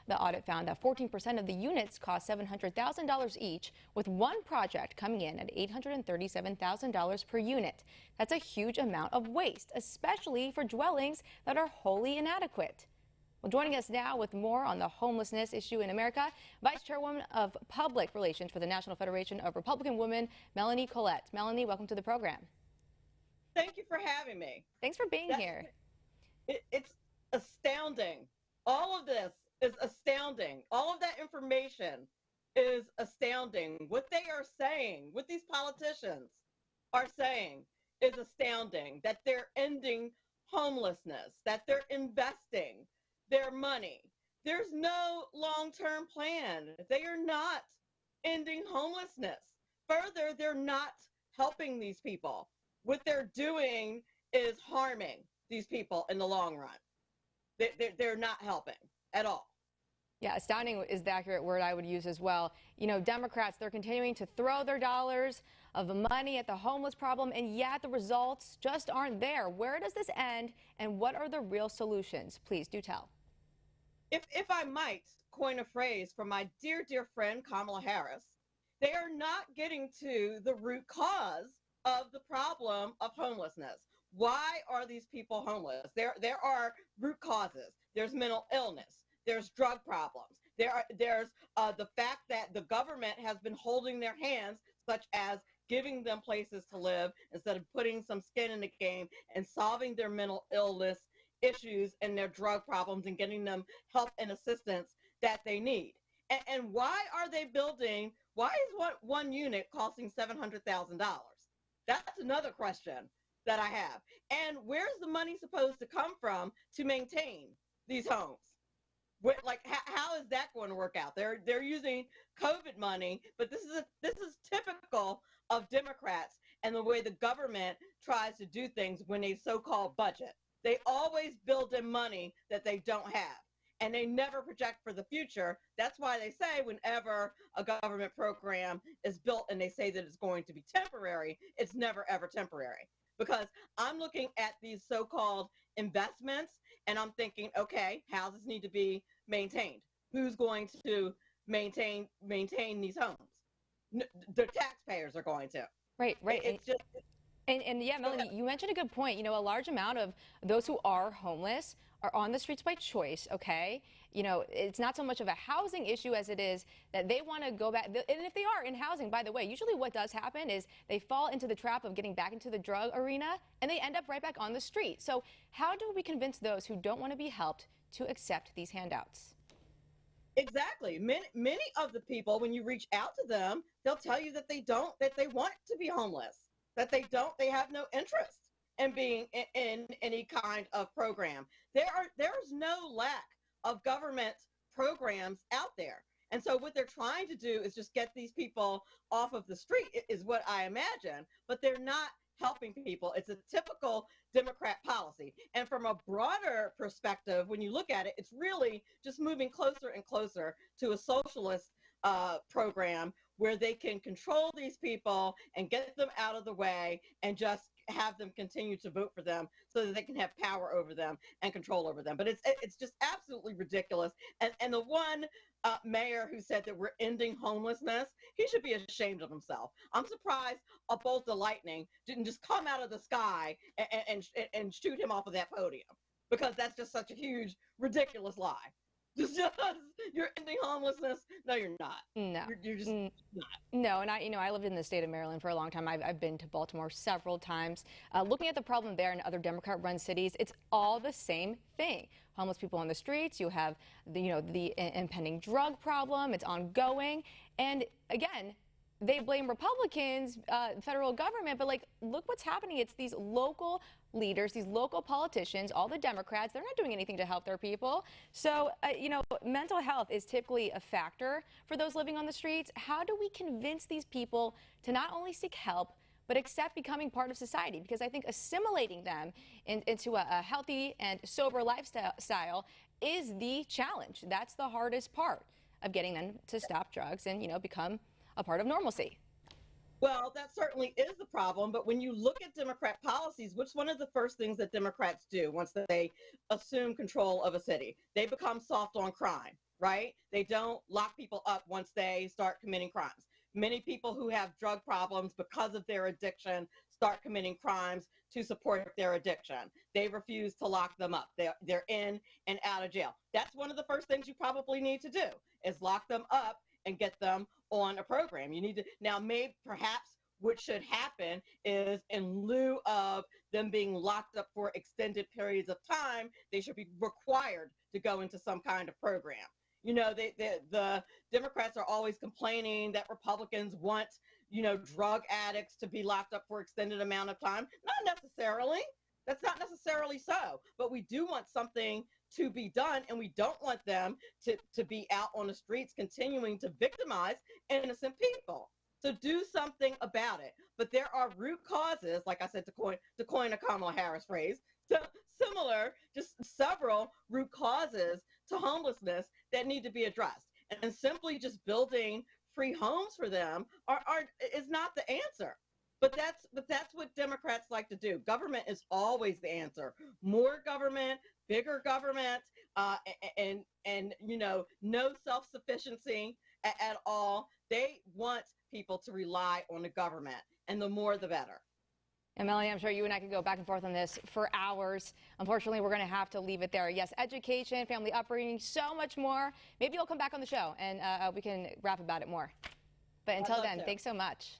The audit found that 14% of the units cost $700,000 each, with one project coming in at $837,000 per unit. That's a huge amount of waste, especially for dwellings that are wholly inadequate. Well, joining us now with more on the homelessness issue in America, Vice Chairwoman of Public Relations for the National Federation of Republican Women, Melanie Collette. Melanie, welcome to the program. Thank you for having me. Thanks for being here. It's astounding. All of this is astounding. All of that information is astounding. What they are saying, what these politicians are saying is astounding, that they're ending homelessness, that they're investing their money. There's no long-term plan. They are not ending homelessness. Further, they're not helping these people. What they're doing is harming these people in the long run. They're not helping at all. Yeah, astounding is the accurate word I would use as well. You know, Democrats, they're continuing to throw their dollars of money at the homeless problem, and yet the results just aren't there. Where does this end, and what are the real solutions? Please do tell. If I might coin a phrase from my dear, dear friend Kamala Harris, they are not getting to the root cause of the problem of homelessness. Why are these people homeless? There are root causes. There's mental illness. There's drug problems. There's the fact that the government has been holding their hands, such as giving them places to live instead of putting some skin in the game and solving their mental illness issues and their drug problems and getting them help and assistance that they need. And why are they building? Why is one unit costing $700,000? That's another question that I have. And where's the money supposed to come from to maintain these homes? Like, how is that going to work out? They're using COVID money, but this is typical of Democrats and the way the government tries to do things when they so-called budget. They always build in money that they don't have, and they never project for the future. That's why they say whenever a government program is built and they say that it's going to be temporary, it's never, ever temporary. Because I'm looking at these so-called investments and I'm thinking, okay, houses need to be maintained. Who's going to maintain these homes? The taxpayers are going to. Right. It's just... And yeah, Melanie, you mentioned a good point. You know, a large amount of those who are homeless are on the streets by choice, okay? You know, it's not so much of a housing issue as it is that they want to go back. And if they are in housing, by the way, usually what does happen is they fall into the trap of getting back into the drug arena and they end up right back on the street. So how do we convince those who don't want to be helped to accept these handouts? Exactly. Many of the people, when you reach out to them, they'll tell you that that they want to be homeless. That they have no interest in being in any kind of program. There's no lack of government programs out there. And so what they're trying to do is just get these people off of the street is what I imagine, but they're not helping people. It's a typical Democrat policy. And from a broader perspective, when you look at it, it's really just moving closer and closer to a socialist program where they can control these people and get them out of the way and just have them continue to vote for them so that they can have power over them and control over them. But it's just absolutely ridiculous. And the one mayor who said that we're ending homelessness, he should be ashamed of himself. I'm surprised a bolt of lightning didn't just come out of the sky and shoot him off of that podium, because that's just such a huge, ridiculous lie. You're ending homelessness. No, you're not. No, you're just not. No, and I lived in the state of Maryland for a long time. I've been to Baltimore several times. Looking at the problem there in other Democrat-run cities, it's all the same thing. Homeless people on the streets. You have the impending drug problem. It's ongoing, and again, they blame Republicans, federal government, but like, look what's happening. It's these local leaders, these local politicians, all the Democrats, they're not doing anything to help their people. So, mental health is typically a factor for those living on the streets. How do we convince these people to not only seek help, but accept becoming part of society? Because I think assimilating them into a healthy and sober lifestyle is the challenge. That's the hardest part of getting them to stop drugs and, become a part of normalcy. Well, that certainly is the problem. But when you look at Democrat policies, what's one of the first things that Democrats do once they assume control of a city? They become soft on crime, right? They don't lock people up once they start committing crimes. Many people who have drug problems because of their addiction start committing crimes to support their addiction. They refuse to lock them up. They're in and out of jail. That's one of the first things you probably need to do is lock them up and get them on a program. You need to now maybe perhaps what should happen is in lieu of them being locked up for extended periods of time, they should be required to go into some kind of program. You know, the Democrats are always complaining that Republicans want, drug addicts to be locked up for extended amount of time. Not necessarily. That's not necessarily so. But we do want something to be done, and we don't want them to be out on the streets continuing to victimize innocent people. So do something about it. But there are root causes, like I said, to coin a Kamala Harris phrase, so similar, just several root causes to homelessness that need to be addressed. And simply just building free homes for them is not the answer. But that's what Democrats like to do. Government is always the answer. More government, bigger government, and no self-sufficiency at all. They want people to rely on the government, and the more the better. And Melanie, I'm sure you and I could go back and forth on this for hours. Unfortunately, we're going to have to leave it there. Yes, education, family upbringing, so much more. Maybe you'll come back on the show and we can rap about it more. But until then, thanks so much.